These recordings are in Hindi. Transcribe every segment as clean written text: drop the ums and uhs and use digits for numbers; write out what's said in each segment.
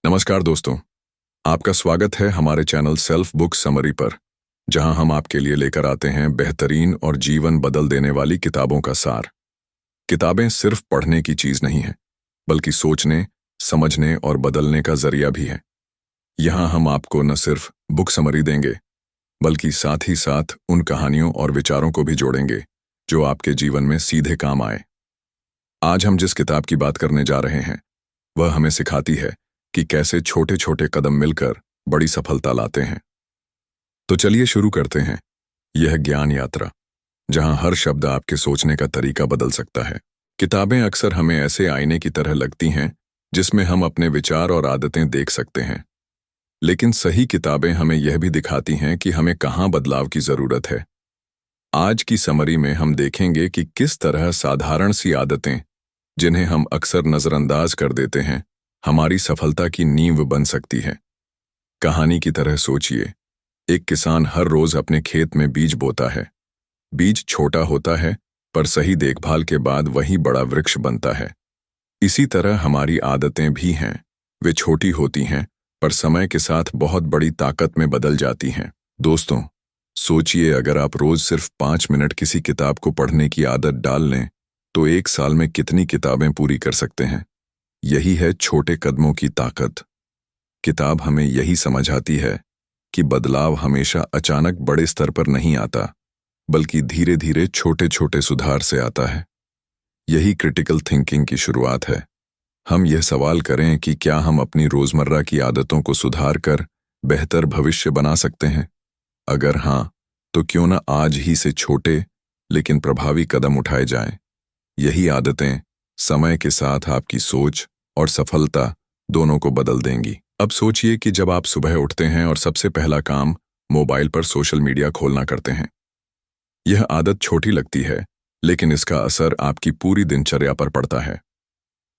नमस्कार दोस्तों, आपका स्वागत है हमारे चैनल सेल्फ बुक समरी पर, जहां हम आपके लिए लेकर आते हैं बेहतरीन और जीवन बदल देने वाली किताबों का सार। किताबें सिर्फ पढ़ने की चीज नहीं है, बल्कि सोचने, समझने और बदलने का जरिया भी है। यहां हम आपको न सिर्फ बुक समरी देंगे, बल्कि साथ ही साथ उन कहानियों और विचारों को भी जोड़ेंगे जो आपके जीवन में सीधे काम आए। आज हम जिस किताब की बात करने जा रहे हैं, वह हमें सिखाती है कि कैसे छोटे छोटे कदम मिलकर बड़ी सफलता लाते हैं। तो चलिए शुरू करते हैं यह ज्ञान यात्रा, जहां हर शब्द आपके सोचने का तरीका बदल सकता है। किताबें अक्सर हमें ऐसे आईने की तरह लगती हैं जिसमें हम अपने विचार और आदतें देख सकते हैं, लेकिन सही किताबें हमें यह भी दिखाती हैं कि हमें कहां बदलाव की जरूरत है। आज की समरी में हम देखेंगे कि किस तरह साधारण सी आदतें, जिन्हें हम अक्सर नजरअंदाज कर देते हैं, हमारी सफलता की नींव बन सकती है। कहानी की तरह सोचिए, एक किसान हर रोज अपने खेत में बीज बोता है। बीज छोटा होता है, पर सही देखभाल के बाद वही बड़ा वृक्ष बनता है। इसी तरह हमारी आदतें भी हैं। वे छोटी होती हैं, पर समय के साथ बहुत बड़ी ताकत में बदल जाती हैं। दोस्तों, सोचिए, अगर आप रोज सिर्फ 5 मिनट किसी किताब को पढ़ने की आदत डाल लें, तो 1 साल में कितनी किताबें पूरी कर सकते हैं। यही है छोटे कदमों की ताकत। किताब हमें यही समझाती है कि बदलाव हमेशा अचानक बड़े स्तर पर नहीं आता, बल्कि धीरे धीरे छोटे छोटे सुधार से आता है। यही क्रिटिकल थिंकिंग की शुरुआत है। हम यह सवाल करें कि क्या हम अपनी रोजमर्रा की आदतों को सुधार कर बेहतर भविष्य बना सकते हैं। अगर हां, तो क्यों न आज ही से छोटे लेकिन प्रभावी कदम उठाए जाएं। यही आदतें समय के साथ आपकी सोच और सफलता दोनों को बदल देंगी। अब सोचिए कि जब आप सुबह उठते हैं और सबसे पहला काम मोबाइल पर सोशल मीडिया खोलना करते हैं। यह आदत छोटी लगती है, लेकिन इसका असर आपकी पूरी दिनचर्या पर पड़ता है।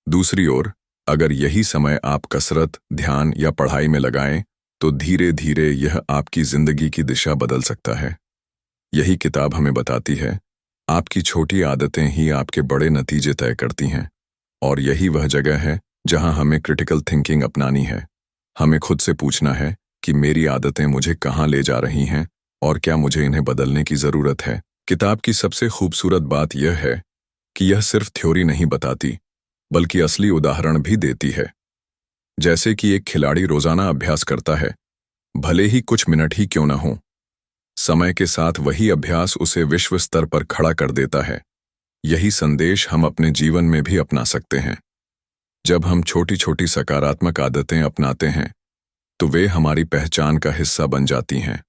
दूसरी ओर, अगर यही समय आप कसरत, ध्यान या पढ़ाई में लगाएं, तो धीरे धीरे यह आपकी जिंदगी की दिशा बदल सकता है। यही किताब हमें बताती है, आपकी छोटी आदतें ही आपके बड़े नतीजे तय करती हैं। और यही वह जगह है जहां हमें क्रिटिकल थिंकिंग अपनानी है। हमें खुद से पूछना है कि मेरी आदतें मुझे कहां ले जा रही हैं और क्या मुझे इन्हें बदलने की जरूरत है। किताब की सबसे खूबसूरत बात यह है कि यह सिर्फ थ्योरी नहीं बताती, बल्कि असली उदाहरण भी देती है। जैसे कि एक खिलाड़ी रोजाना अभ्यास करता है, भले ही कुछ मिनट ही क्यों न हो। समय के साथ वही अभ्यास उसे विश्व स्तर पर खड़ा कर देता है। यही संदेश हम अपने जीवन में भी अपना सकते हैं। जब हम छोटी छोटी सकारात्मक आदतें अपनाते हैं, तो वे हमारी पहचान का हिस्सा बन जाती हैं।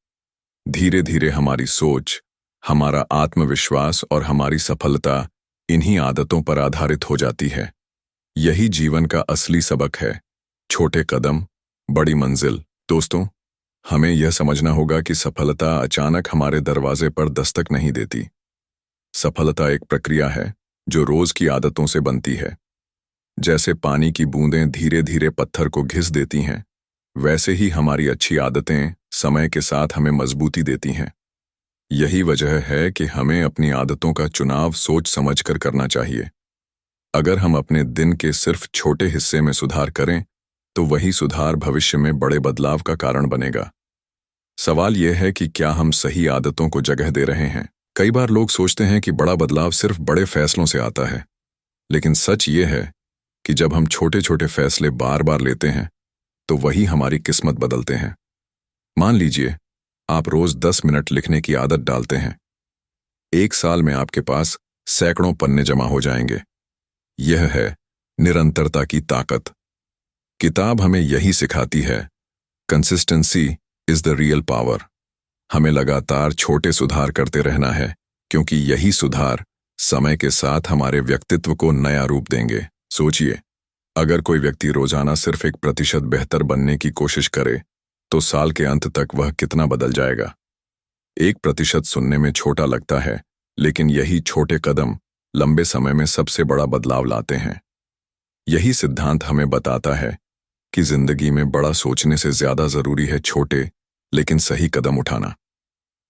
धीरे धीरे हमारी सोच, हमारा आत्मविश्वास और हमारी सफलता इन्हीं आदतों पर आधारित हो जाती है। यही जीवन का असली सबक है, छोटे कदम, बड़ी मंजिल। दोस्तों, हमें यह समझना होगा कि सफलता अचानक हमारे दरवाजे पर दस्तक नहीं देती। सफलता एक प्रक्रिया है जो रोज की आदतों से बनती है। जैसे पानी की बूंदें धीरे धीरे पत्थर को घिस देती हैं, वैसे ही हमारी अच्छी आदतें समय के साथ हमें मजबूती देती हैं। यही वजह है कि हमें अपनी आदतों का चुनाव सोच समझकर करना चाहिए। अगर हम अपने दिन के सिर्फ छोटे हिस्से में सुधार करें, तो वही सुधार भविष्य में बड़े बदलाव का कारण बनेगा। सवाल यह है कि क्या हम सही आदतों को जगह दे रहे हैं। कई बार लोग सोचते हैं कि बड़ा बदलाव सिर्फ बड़े फैसलों से आता है, लेकिन सच ये है कि जब हम छोटे छोटे फैसले बार बार लेते हैं, तो वही हमारी किस्मत बदलते हैं। मान लीजिए, आप रोज 10 मिनट लिखने की आदत डालते हैं। 1 साल में आपके पास सैकड़ों पन्ने जमा हो जाएंगे। यह है निरंतरता की ताकत। किताब हमें यही सिखाती है, consistency is the real power. हमें लगातार छोटे सुधार करते रहना है, क्योंकि यही सुधार समय के साथ हमारे व्यक्तित्व को नया रूप देंगे। सोचिए, अगर कोई व्यक्ति रोजाना सिर्फ 1% बेहतर बनने की कोशिश करे, तो साल के अंत तक वह कितना बदल जाएगा। 1% सुनने में छोटा लगता है, लेकिन यही छोटे कदम लंबे समय में सबसे बड़ा बदलाव लाते हैं। यही सिद्धांत हमें बताता है कि जिंदगी में बड़ा सोचने से ज्यादा जरूरी है छोटे लेकिन सही कदम उठाना।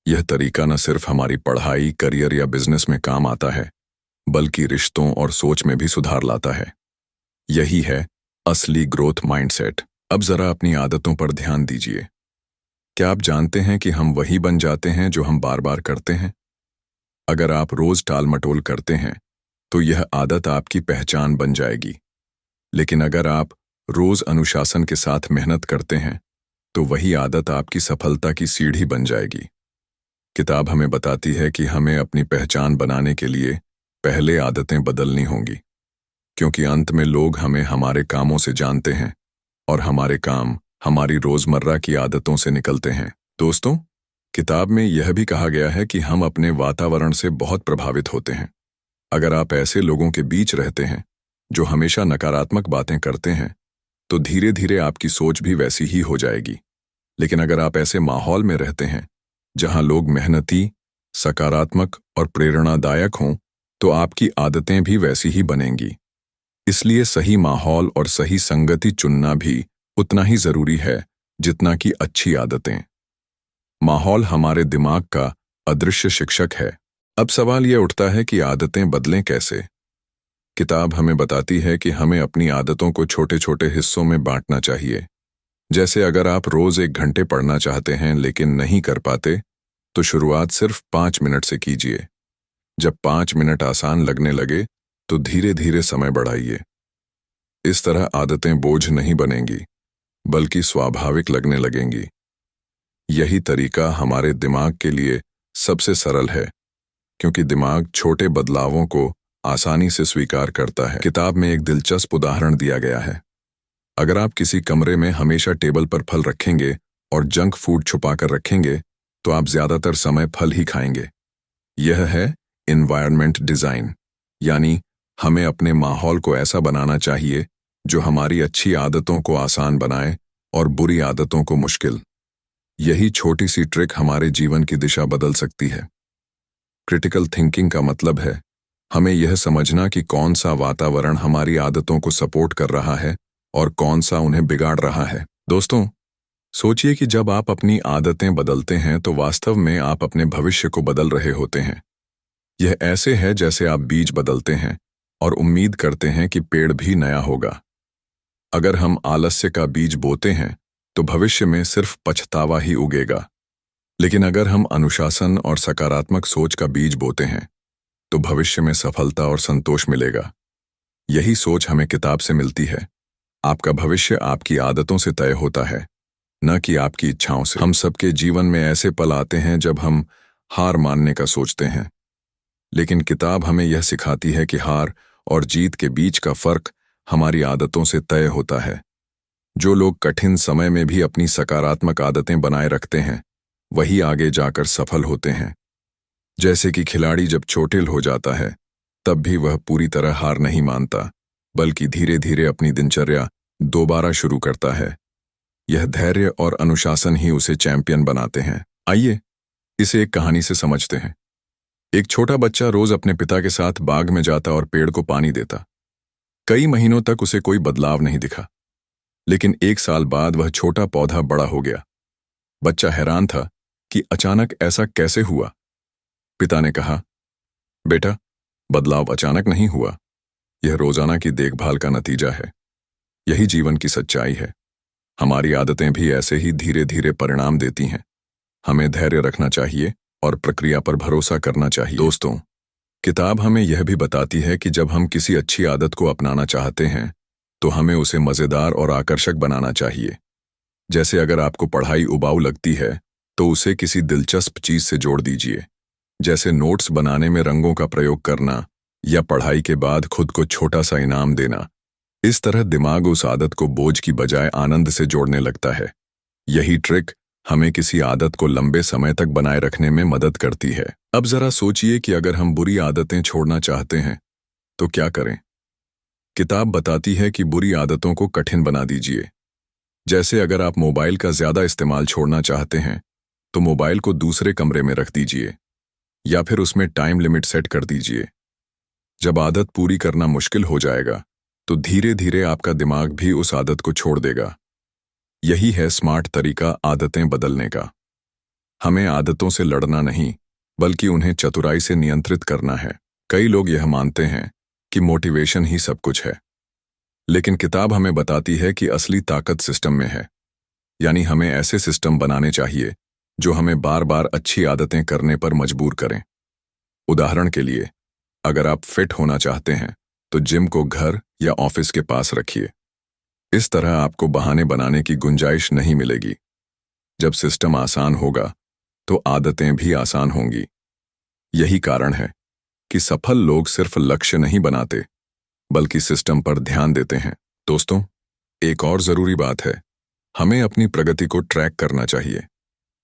यह तरीका न सिर्फ हमारी पढ़ाई, करियर या बिजनेस में काम आता है, बल्कि रिश्तों और सोच में भी सुधार लाता है। यही है असली ग्रोथ माइंडसेट। अब जरा अपनी आदतों पर ध्यान दीजिए। क्या आप जानते हैं कि हम वही बन जाते हैं जो हम बार बार करते हैं? अगर आप रोज टाल मटोल करते हैं तो यह आदत आपकी पहचान बन जाएगी। लेकिन अगर आप रोज अनुशासन के साथ मेहनत करते हैं तो वही आदत आपकी सफलता की सीढ़ी बन जाएगी। किताब हमें बताती है कि हमें अपनी पहचान बनाने के लिए पहले आदतें बदलनी होंगी, क्योंकि अंत में लोग हमें हमारे कामों से जानते हैं और हमारे काम हमारी रोजमर्रा की आदतों से निकलते हैं। दोस्तों, किताब में यह भी कहा गया है कि हम अपने वातावरण से बहुत प्रभावित होते हैं। अगर आप ऐसे लोगों के बीच रहते हैं जो हमेशा नकारात्मक बातें करते हैं तो धीरे धीरे आपकी सोच भी वैसी ही हो जाएगी। लेकिन अगर आप ऐसे माहौल में रहते हैं जहां लोग मेहनती, सकारात्मक और प्रेरणादायक हों तो आपकी आदतें भी वैसी ही बनेंगी। इसलिए सही माहौल और सही संगति चुनना भी उतना ही जरूरी है जितना कि अच्छी आदतें। माहौल हमारे दिमाग का अदृश्य शिक्षक है। अब सवाल यह उठता है कि आदतें बदलें कैसे? किताब हमें बताती है कि हमें अपनी आदतों को छोटे छोटे हिस्सों में बांटना चाहिए। जैसे अगर आप रोज 1 घंटे पढ़ना चाहते हैं लेकिन नहीं कर पाते तो शुरुआत सिर्फ 5 मिनट से कीजिए। जब 5 मिनट आसान लगने लगे तो धीरे धीरे समय बढ़ाइए। इस तरह आदतें बोझ नहीं बनेंगी बल्कि स्वाभाविक लगने लगेंगी। यही तरीका हमारे दिमाग के लिए सबसे सरल है, क्योंकि दिमाग छोटे बदलावों को आसानी से स्वीकार करता है। किताब में एक दिलचस्प उदाहरण दिया गया है। अगर आप किसी कमरे में हमेशा टेबल पर फल रखेंगे और जंक फूड छुपाकर रखेंगे तो आप ज्यादातर समय फल ही खाएंगे। यह है एनवायरनमेंट डिजाइन, यानी हमें अपने माहौल को ऐसा बनाना चाहिए जो हमारी अच्छी आदतों को आसान बनाए और बुरी आदतों को मुश्किल। यही छोटी सी ट्रिक हमारे जीवन की दिशा बदल सकती है। क्रिटिकल थिंकिंग का मतलब है हमें यह समझना कि कौन सा वातावरण हमारी आदतों को सपोर्ट कर रहा है और कौन सा उन्हें बिगाड़ रहा है। दोस्तों, सोचिए कि जब आप अपनी आदतें बदलते हैं तो वास्तव में आप अपने भविष्य को बदल रहे होते हैं। यह ऐसे है जैसे आप बीज बदलते हैं और उम्मीद करते हैं कि पेड़ भी नया होगा। अगर हम आलस्य का बीज बोते हैं तो भविष्य में सिर्फ पछतावा ही उगेगा। लेकिन अगर हम अनुशासन और सकारात्मक सोच का बीज बोते हैं तो भविष्य में सफलता और संतोष मिलेगा। यही सोच हमें किताब से मिलती है। आपका भविष्य आपकी आदतों से तय होता है, न कि आपकी इच्छाओं से। हम सबके जीवन में ऐसे पल आते हैं जब हम हार मानने का सोचते हैं, लेकिन किताब हमें यह सिखाती है कि हार और जीत के बीच का फर्क हमारी आदतों से तय होता है। जो लोग कठिन समय में भी अपनी सकारात्मक आदतें बनाए रखते हैं वही आगे जाकर सफल होते हैं। जैसे कि खिलाड़ी जब चोटिल हो जाता है तब भी वह पूरी तरह हार नहीं मानता, बल्कि धीरे धीरे अपनी दिनचर्या दोबारा शुरू करता है। यह धैर्य और अनुशासन ही उसे चैंपियन बनाते हैं। आइए इसे एक कहानी से समझते हैं। एक छोटा बच्चा रोज अपने पिता के साथ बाग में जाता और पेड़ को पानी देता। कई महीनों तक उसे कोई बदलाव नहीं दिखा, लेकिन 1 साल बाद वह छोटा पौधा बड़ा हो गया। बच्चा हैरान था कि अचानक ऐसा कैसे हुआ। पिता ने कहा, बेटा, बदलाव अचानक नहीं हुआ, यह रोजाना की देखभाल का नतीजा है। यही जीवन की सच्चाई है। हमारी आदतें भी ऐसे ही धीरे धीरे परिणाम देती हैं। हमें धैर्य रखना चाहिए और प्रक्रिया पर भरोसा करना चाहिए। दोस्तों, किताब हमें यह भी बताती है कि जब हम किसी अच्छी आदत को अपनाना चाहते हैं तो हमें उसे मजेदार और आकर्षक बनाना चाहिए। जैसे अगर आपको पढ़ाई उबाऊ लगती है तो उसे किसी दिलचस्प चीज से जोड़ दीजिए, जैसे नोट्स बनाने में रंगों का प्रयोग करना या पढ़ाई के बाद खुद को छोटा सा इनाम देना। इस तरह दिमाग उस आदत को बोझ की बजाय आनंद से जोड़ने लगता है। यही ट्रिक हमें किसी आदत को लंबे समय तक बनाए रखने में मदद करती है। अब जरा सोचिए कि अगर हम बुरी आदतें छोड़ना चाहते हैं तो क्या करें? किताब बताती है कि बुरी आदतों को कठिन बना दीजिए। जैसे अगर आप मोबाइल का ज्यादा इस्तेमाल छोड़ना चाहते हैं तो मोबाइल को दूसरे कमरे में रख दीजिए या फिर उसमें टाइम लिमिट सेट कर दीजिए। जब आदत पूरी करना मुश्किल हो जाएगा तो धीरे धीरे आपका दिमाग भी उस आदत को छोड़ देगा। यही है स्मार्ट तरीका आदतें बदलने का। हमें आदतों से लड़ना नहीं, बल्कि उन्हें चतुराई से नियंत्रित करना है। कई लोग यह मानते हैं कि मोटिवेशन ही सब कुछ है, लेकिन किताब हमें बताती है कि असली ताकत सिस्टम में है। यानी हमें ऐसे सिस्टम बनाने चाहिए जो हमें बार बार अच्छी आदतें करने पर मजबूर करें। उदाहरण के लिए, अगर आप फिट होना चाहते हैं तो जिम को घर या ऑफिस के पास रखिए। इस तरह आपको बहाने बनाने की गुंजाइश नहीं मिलेगी। जब सिस्टम आसान होगा तो आदतें भी आसान होंगी। यही कारण है कि सफल लोग सिर्फ लक्ष्य नहीं बनाते बल्कि सिस्टम पर ध्यान देते हैं। दोस्तों, एक और जरूरी बात है, हमें अपनी प्रगति को ट्रैक करना चाहिए।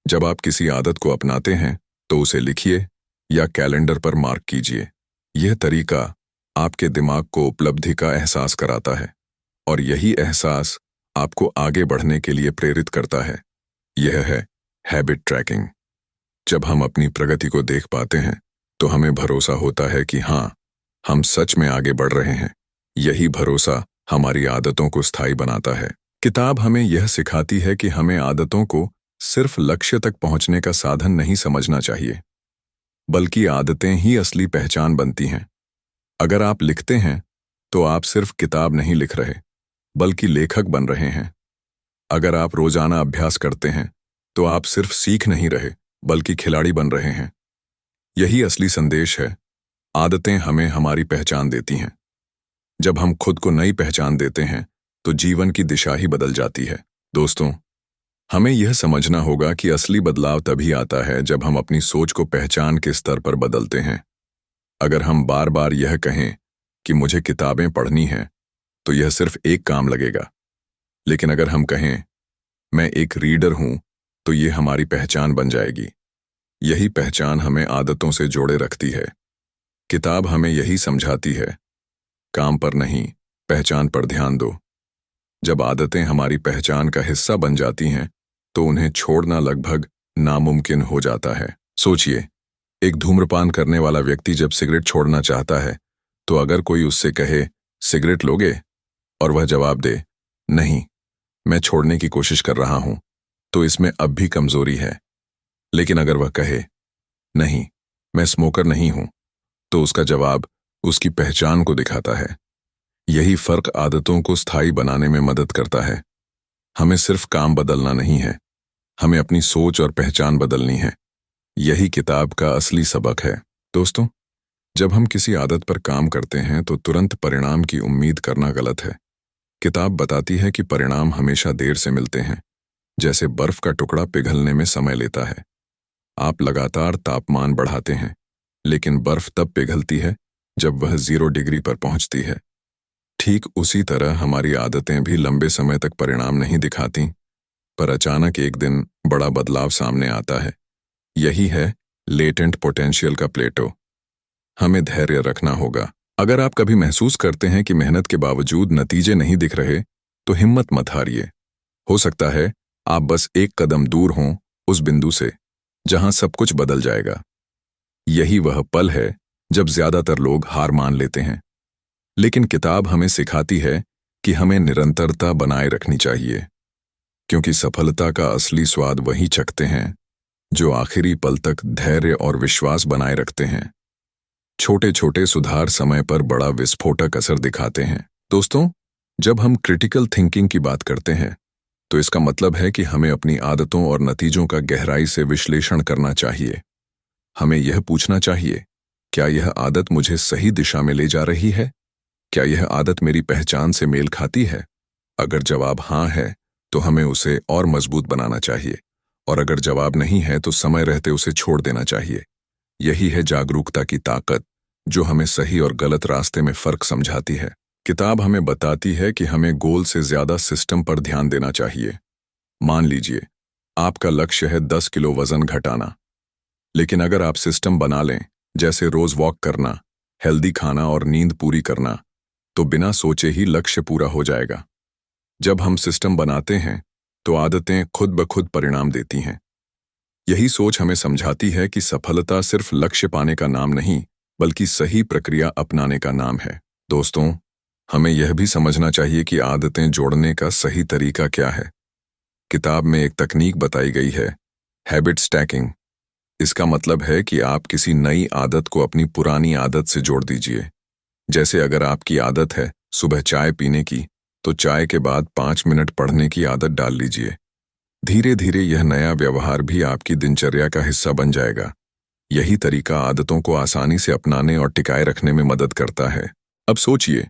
जब आप किसी आदत को अपनाते हैं तो उसे लिखिए या कैलेंडर पर मार्क कीजिए। यह तरीका आपके दिमाग को उपलब्धि का एहसास कराता है और यही एहसास आपको आगे बढ़ने के लिए प्रेरित करता है। यह है हैबिट ट्रैकिंग। जब हम अपनी प्रगति को देख पाते हैं तो हमें भरोसा होता है कि हाँ, हम सच में आगे बढ़ रहे हैं। यही भरोसा हमारी आदतों को स्थायी बनाता है। किताब हमें यह सिखाती है कि हमें आदतों को सिर्फ लक्ष्य तक पहुंचने का साधन नहीं समझना चाहिए, बल्कि आदतें ही असली पहचान बनती हैं। अगर आप लिखते हैं तो आप सिर्फ किताब नहीं लिख रहे, बल्कि लेखक बन रहे हैं। अगर आप रोजाना अभ्यास करते हैं तो आप सिर्फ सीख नहीं रहे, बल्कि खिलाड़ी बन रहे हैं। यही असली संदेश है। आदतें हमें हमारी पहचान देती हैं। जब हम खुद को नई पहचान देते हैं तो जीवन की दिशा ही बदल जाती है। दोस्तों, हमें यह समझना होगा कि असली बदलाव तभी आता है जब हम अपनी सोच को पहचान के स्तर पर बदलते हैं। अगर हम बार बार यह कहें कि मुझे किताबें पढ़नी हैं, तो यह सिर्फ एक काम लगेगा। लेकिन अगर हम कहें मैं एक रीडर हूं, तो यह हमारी पहचान बन जाएगी। यही पहचान हमें आदतों से जोड़े रखती है। किताब हमें यही समझाती है, काम पर नहीं, पहचान पर ध्यान दो। जब आदतें हमारी पहचान का हिस्सा बन जाती हैं तो उन्हें छोड़ना लगभग नामुमकिन हो जाता है। सोचिए, एक धूम्रपान करने वाला व्यक्ति जब सिगरेट छोड़ना चाहता है तो अगर कोई उससे कहे सिगरेट लोगे और वह जवाब दे नहीं, मैं छोड़ने की कोशिश कर रहा हूं, तो इसमें अब भी कमजोरी है। लेकिन अगर वह कहे नहीं, मैं स्मोकर नहीं हूं, तो उसका जवाब उसकी पहचान को दिखाता है। यही फर्क आदतों को स्थायी बनाने में मदद करता है। हमें सिर्फ काम बदलना नहीं है, हमें अपनी सोच और पहचान बदलनी है। यही किताब का असली सबक है। दोस्तों, जब हम किसी आदत पर काम करते हैं तो तुरंत परिणाम की उम्मीद करना गलत है। किताब बताती है कि परिणाम हमेशा देर से मिलते हैं, जैसे बर्फ का टुकड़ा पिघलने में समय लेता है। आप लगातार तापमान बढ़ाते हैं, लेकिन बर्फ तब पिघलती है जब वह 0 डिग्री पर पहुंचती है। ठीक उसी तरह हमारी आदतें भी लंबे समय तक परिणाम नहीं दिखाती, पर अचानक एक दिन बड़ा बदलाव सामने आता है। यही है लेटेंट पोटेंशियल का प्लेटो। हमें धैर्य रखना होगा। अगर आप कभी महसूस करते हैं कि मेहनत के बावजूद नतीजे नहीं दिख रहे, तो हिम्मत मत हारिए। हो सकता है आप बस एक कदम दूर हों उस बिंदु से जहां सब कुछ बदल जाएगा। यही वह पल है जब ज्यादातर लोग हार मान लेते हैं। लेकिन किताब हमें सिखाती है कि हमें निरंतरता बनाए रखनी चाहिए, क्योंकि सफलता का असली स्वाद वही चखते हैं जो आखिरी पल तक धैर्य और विश्वास बनाए रखते हैं। छोटे छोटे सुधार समय पर बड़ा विस्फोटक असर दिखाते हैं। दोस्तों, जब हम क्रिटिकल थिंकिंग की बात करते हैं तो इसका मतलब है कि हमें अपनी आदतों और नतीजों का गहराई से विश्लेषण करना चाहिए। हमें यह पूछना चाहिए, क्या यह आदत मुझे सही दिशा में ले जा रही है? क्या यह आदत मेरी पहचान से मेल खाती है? अगर जवाब हाँ है तो हमें उसे और मजबूत बनाना चाहिए, और अगर जवाब नहीं है तो समय रहते उसे छोड़ देना चाहिए। यही है जागरूकता की ताकत, जो हमें सही और गलत रास्ते में फर्क समझाती है। किताब हमें बताती है कि हमें गोल से ज्यादा सिस्टम पर ध्यान देना चाहिए। मान लीजिए आपका लक्ष्य है 10 किलो वजन घटाना, लेकिन अगर आप सिस्टम बना लें, जैसे रोज वॉक करना, हेल्दी खाना और नींद पूरी करना, तो बिना सोचे ही लक्ष्य पूरा हो जाएगा। जब हम सिस्टम बनाते हैं तो आदतें खुद ब खुद परिणाम देती हैं। यही सोच हमें समझाती है कि सफलता सिर्फ लक्ष्य पाने का नाम नहीं, बल्कि सही प्रक्रिया अपनाने का नाम है। दोस्तों, हमें यह भी समझना चाहिए कि आदतें जोड़ने का सही तरीका क्या है। किताब में एक तकनीक बताई गई है, हैबिट स्टैकिंग। इसका मतलब है कि आप किसी नई आदत को अपनी पुरानी आदत से जोड़ दीजिए। जैसे अगर आपकी आदत है सुबह चाय पीने की, तो चाय के बाद 5 मिनट पढ़ने की आदत डाल लीजिए। धीरे धीरे यह नया व्यवहार भी आपकी दिनचर्या का हिस्सा बन जाएगा। यही तरीका आदतों को आसानी से अपनाने और टिकाए रखने में मदद करता है। अब सोचिए,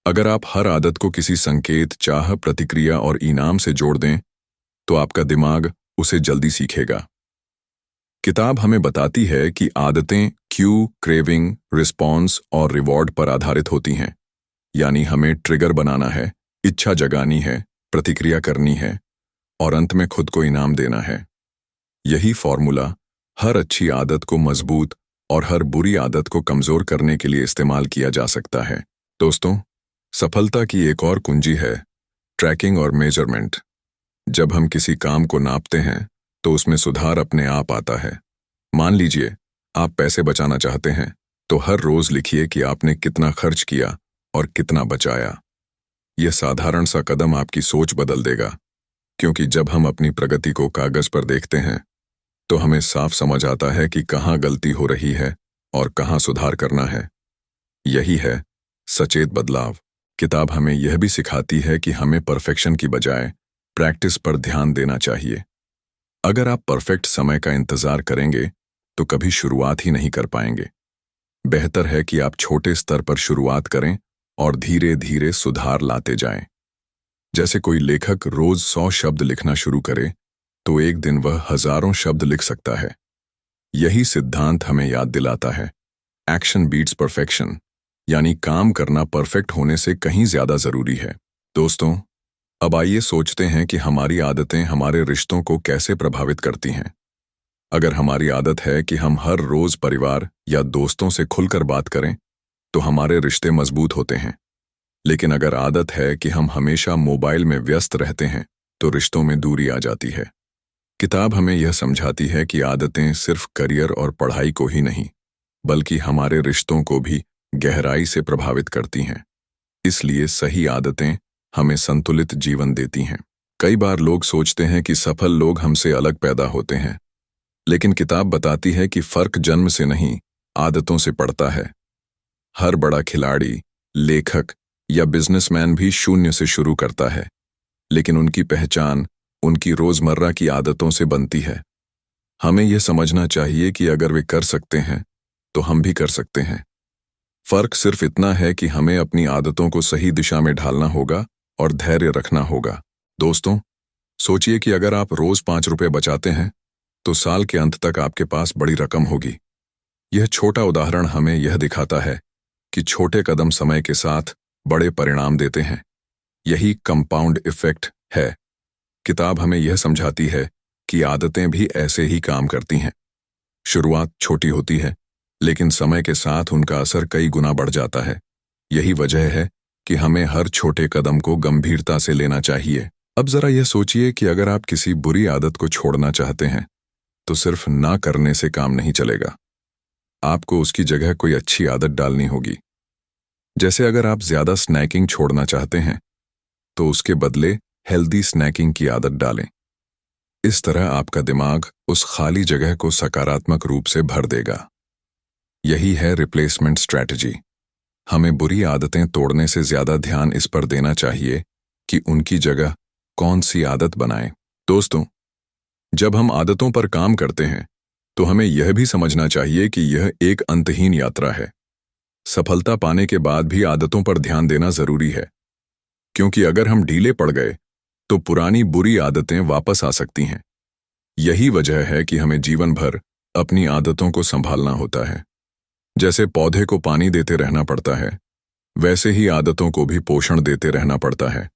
अगर आप हर आदत को किसी संकेत, चाह, प्रतिक्रिया और इनाम से जोड़ दें, तो आपका दिमाग उसे जल्दी सीखेगा। किताब हमें बताती है कि आदतें क्यू, क्रेविंग, रिस्पॉन्स और रिवॉर्ड पर आधारित होती हैं। यानी हमें ट्रिगर बनाना है, इच्छा जगानी है, प्रतिक्रिया करनी है और अंत में खुद को इनाम देना है। यही फॉर्मूला हर अच्छी आदत को मजबूत और हर बुरी आदत को कमजोर करने के लिए इस्तेमाल किया जा सकता है। दोस्तों, सफलता की एक और कुंजी है ट्रैकिंग और मेजरमेंट। जब हम किसी काम को नापते हैं तो उसमें सुधार अपने आप आता है। मान लीजिए आप पैसे बचाना चाहते हैं, तो हर रोज लिखिए कि आपने कितना खर्च किया और कितना बचाया। यह साधारण सा कदम आपकी सोच बदल देगा, क्योंकि जब हम अपनी प्रगति को कागज पर देखते हैं तो हमें साफ समझ आता है कि कहाँ गलती हो रही है और कहाँ सुधार करना है। यही है सचेत बदलाव। किताब हमें यह भी सिखाती है कि हमें परफेक्शन की बजाय प्रैक्टिस पर ध्यान देना चाहिए। अगर आप परफेक्ट समय का इंतजार करेंगे तो कभी शुरुआत ही नहीं कर पाएंगे। बेहतर है कि आप छोटे स्तर पर शुरुआत करें और धीरे धीरे सुधार लाते जाएं। जैसे कोई लेखक रोज 100 शब्द लिखना शुरू करे तो एक दिन वह हजारों शब्द लिख सकता है। यही सिद्धांत हमें याद दिलाता है एक्शन बीट्स परफेक्शन, यानी काम करना परफेक्ट होने से कहीं ज्यादा जरूरी है। दोस्तों, अब आइए सोचते हैं कि हमारी आदतें हमारे रिश्तों को कैसे प्रभावित करती हैं। अगर हमारी आदत है कि हम हर रोज परिवार या दोस्तों से खुलकर बात करें, तो हमारे रिश्ते मजबूत होते हैं। लेकिन अगर आदत है कि हम हमेशा मोबाइल में व्यस्त रहते हैं, तो रिश्तों में दूरी आ जाती है। किताब हमें यह समझाती है कि आदतें सिर्फ करियर और पढ़ाई को ही नहीं, बल्कि हमारे रिश्तों को भी गहराई से प्रभावित करती हैं। इसलिए सही आदतें हमें संतुलित जीवन देती हैं। कई बार लोग सोचते हैं कि सफल लोग हमसे अलग पैदा होते हैं, लेकिन किताब बताती है कि फर्क जन्म से नहीं, आदतों से पड़ता है। हर बड़ा खिलाड़ी, लेखक या बिजनेसमैन भी शून्य से शुरू करता है, लेकिन उनकी पहचान उनकी रोजमर्रा की आदतों से बनती है। हमें यह समझना चाहिए कि अगर वे कर सकते हैं, तो हम भी कर सकते हैं। फर्क सिर्फ इतना है कि हमें अपनी आदतों को सही दिशा में ढालना होगा और धैर्य रखना होगा। दोस्तों, सोचिए कि अगर आप रोज 5 रुपए बचाते हैं, तो साल के अंत तक आपके पास बड़ी रकम होगी। यह छोटा उदाहरण हमें यह दिखाता है कि छोटे कदम समय के साथ बड़े परिणाम देते हैं। यही कंपाउंड इफेक्ट है। किताब हमें यह समझाती है कि आदतें भी ऐसे ही काम करती हैं। शुरुआत छोटी होती है, लेकिन समय के साथ उनका असर कई गुना बढ़ जाता है। यही वजह है कि हमें हर छोटे कदम को गंभीरता से लेना चाहिए। अब जरा यह सोचिए कि अगर आप किसी बुरी आदत को छोड़ना चाहते हैं, तो सिर्फ ना करने से काम नहीं चलेगा। आपको उसकी जगह कोई अच्छी आदत डालनी होगी। जैसे अगर आप ज्यादा स्नैकिंग छोड़ना चाहते हैं, तो उसके बदले हेल्दी स्नैकिंग की आदत डालें। इस तरह आपका दिमाग उस खाली जगह को सकारात्मक रूप से भर देगा। यही है रिप्लेसमेंट स्ट्रैटेजी। हमें बुरी आदतें तोड़ने से ज्यादा ध्यान इस पर देना चाहिए कि उनकी जगह कौन सी आदत बनाएं। दोस्तों, जब हम आदतों पर काम करते हैं, तो हमें यह भी समझना चाहिए कि यह एक अंतहीन यात्रा है। सफलता पाने के बाद भी आदतों पर ध्यान देना जरूरी है, क्योंकि अगर हम ढीले पड़ गए तो पुरानी बुरी आदतें वापस आ सकती हैं। यही वजह है कि हमें जीवन भर अपनी आदतों को संभालना होता है। जैसे पौधे को पानी देते रहना पड़ता है, वैसे ही आदतों को भी पोषण देते रहना पड़ता है।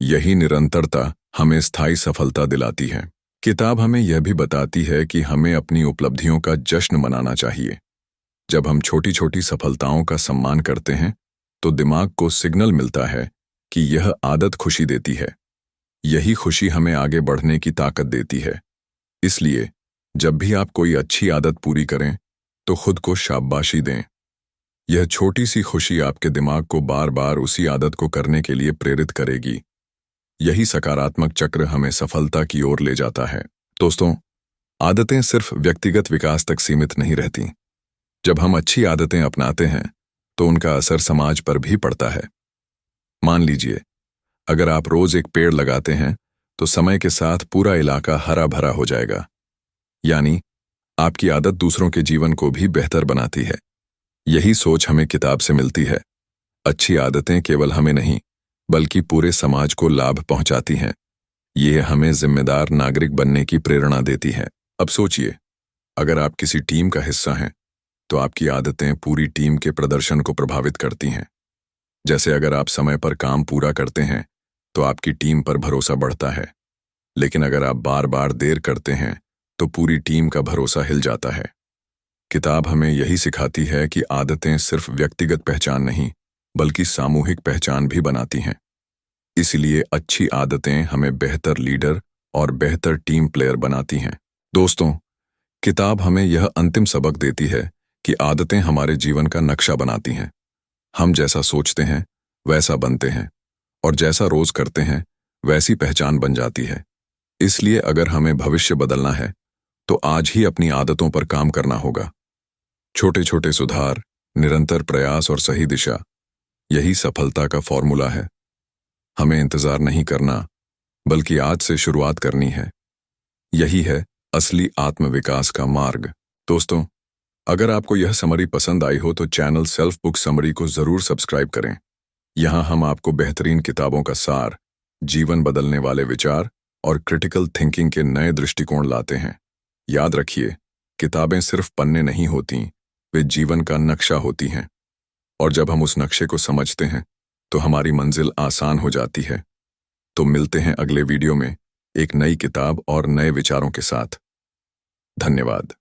यही निरंतरता हमें स्थायी सफलता दिलाती है। किताब हमें यह भी बताती है कि हमें अपनी उपलब्धियों का जश्न मनाना चाहिए। जब हम छोटी छोटी सफलताओं का सम्मान करते हैं, तो दिमाग को सिग्नल मिलता है कि यह आदत खुशी देती है। यही खुशी हमें आगे बढ़ने की ताकत देती है। इसलिए जब भी आप कोई अच्छी आदत पूरी करें, तो खुद को शाबाशी दें। यह छोटी सी खुशी आपके दिमाग को बार बार उसी आदत को करने के लिए प्रेरित करेगी। यही सकारात्मक चक्र हमें सफलता की ओर ले जाता है। दोस्तों, आदतें सिर्फ व्यक्तिगत विकास तक सीमित नहीं रहती। जब हम अच्छी आदतें अपनाते हैं, तो उनका असर समाज पर भी पड़ता है। मान लीजिए, अगर आप रोज एक पेड़ लगाते हैं तो समय के साथ पूरा इलाका हरा भरा हो जाएगा। यानी आपकी आदत दूसरों के जीवन को भी बेहतर बनाती है। यही सोच हमें किताब से मिलती है। अच्छी आदतें केवल हमें नहीं बल्कि पूरे समाज को लाभ पहुंचाती हैं। ये हमें जिम्मेदार नागरिक बनने की प्रेरणा देती है। अब सोचिए, अगर आप किसी टीम का हिस्सा हैं तो आपकी आदतें पूरी टीम के प्रदर्शन को प्रभावित करती हैं। जैसे अगर आप समय पर काम पूरा करते हैं तो आपकी टीम पर भरोसा बढ़ता है, लेकिन अगर आप बार बार देर करते हैं तो पूरी टीम का भरोसा हिल जाता है। किताब हमें यही सिखाती है कि आदतें सिर्फ व्यक्तिगत पहचान नहीं बल्कि सामूहिक पहचान भी बनाती हैं। इसलिए अच्छी आदतें हमें बेहतर लीडर और बेहतर टीम प्लेयर बनाती हैं। दोस्तों, किताब हमें यह अंतिम सबक देती है कि आदतें हमारे जीवन का नक्शा बनाती हैं। हम जैसा सोचते हैं वैसा बनते हैं, और जैसा रोज करते हैं वैसी पहचान बन जाती है। इसलिए अगर हमें भविष्य बदलना है तो आज ही अपनी आदतों पर काम करना होगा। छोटे छोटे सुधार, निरंतर प्रयास और सही दिशा, यही सफलता का फॉर्मूला है। हमें इंतजार नहीं करना बल्कि आज से शुरुआत करनी है। यही है असली आत्मविकास का मार्ग। दोस्तों, अगर आपको यह समरी पसंद आई हो तो चैनल सेल्फ बुक समरी को जरूर सब्सक्राइब करें। यहाँ हम आपको बेहतरीन किताबों का सार, जीवन बदलने वाले विचार और क्रिटिकल थिंकिंग के नए दृष्टिकोण लाते हैं। याद रखिए, किताबें सिर्फ पन्ने नहीं होती, वे जीवन का नक्शा होती हैं। और जब हम उस नक्शे को समझते हैं तो हमारी मंजिल आसान हो जाती है। तो मिलते हैं अगले वीडियो में एक नई किताब और नए विचारों के साथ। धन्यवाद।